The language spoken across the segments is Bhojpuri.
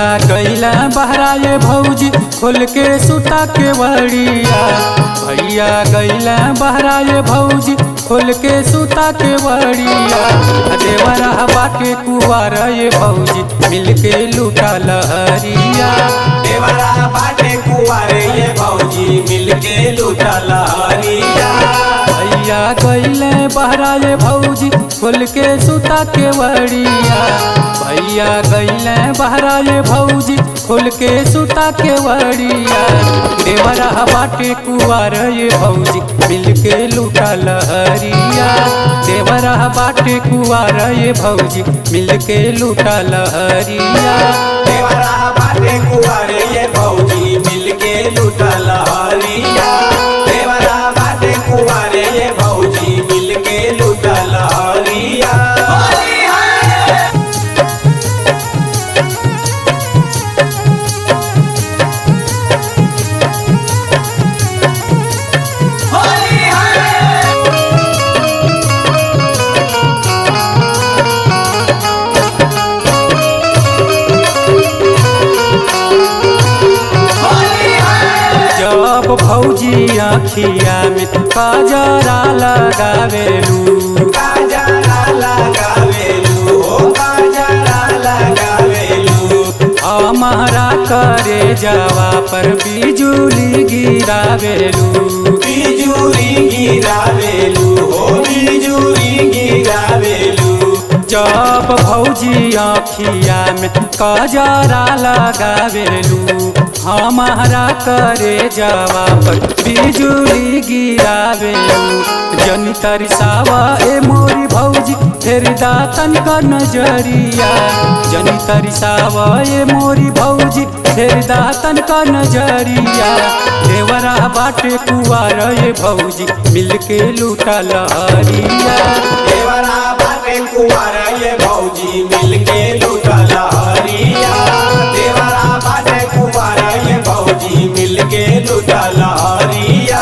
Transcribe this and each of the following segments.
भैया गैला बहरा ये भौजी खोल के सुता के बड़िया। भैया गैला बहरा ये भौजी खोल के सुता के बड़िया। देवरा बाटे कुवार ये भौजी मिल के लूटा लहरिया। देवरा बाटे कुवार ये भौजी मिल के लूटा लहरिया। भैया गैले बहरा ये भौजी खोल के सुता के बड़िया। भैया गैले बहरा ये भौजी खोल के सुता के बड़िया। देवरा बाटे कुवार ये भौजी मिल के लूटा लहरिया। देवरा बाटे कुवार ये भौजी मिल के लूटा लहरिया। देवरा बाटे कुवार ये भौजी मिल के लूटा लहरिया। देवरा बाटे कुवार ये भौजी मिल के लूटा लहरिया। जब भौजी आँखिया में काजरा लगावेलू। काजरा लगावेलू हो काजरा लगावेलू। हमारा करे जवा पर बिजुली गिरावेलू। बिजुली गिरावेलू हो बिजुली गिरावेलू। जब भौजी आँखिया में काजरा लगावेलू। हमारा करे जवा पर बिजुली गिरावेलू। जनी तरसावा ए मोरी भौजी फेर दातन का नजरिया। जनी तरसावा ए मोरी भौजी फेर दातन का नजरिया। देवरा बाटे कुवार ये भौजी मिल के लूटा लहरिया। देवरा बाटे कुवार ये भौजी मिल के लूटा लहरिया। देवरा बाटे कुवार ये भौजी मिल के लूटा लहरिया।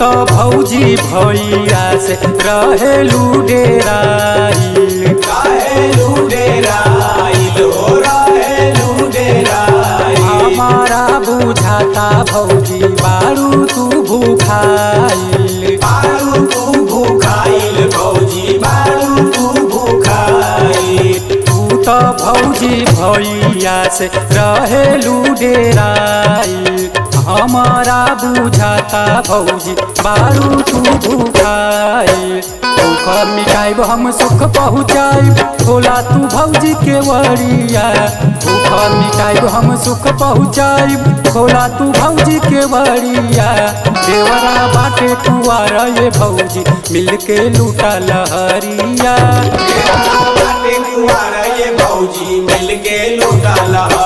तो भौजी भैया से रहेलू डेराइल। रहेलू डेराइल हो रहेलू डेराइल। हमारा बुझाता भौजी बारू तू भूखाइल। बारू तू भूखाइल भौजी बारू तू भूखाइल। तू तो भौजी भैया से रहेलू डेराइल। हमारा बुझाता भौजी बारू तू भूखाइल। दुख मिटाइब हम सुख पहुँचाइब खोला तू भौजी के बड़िया। दुख मिटाइब हम सुख पहुँचाइब खोला तू भौजी के बड़िया। देवरा बाटे कुवार ये भौजी मिल के लूटा लहरिया। देवरा बाटे कुवार ये भौजी मिल के लूटा लहरिया।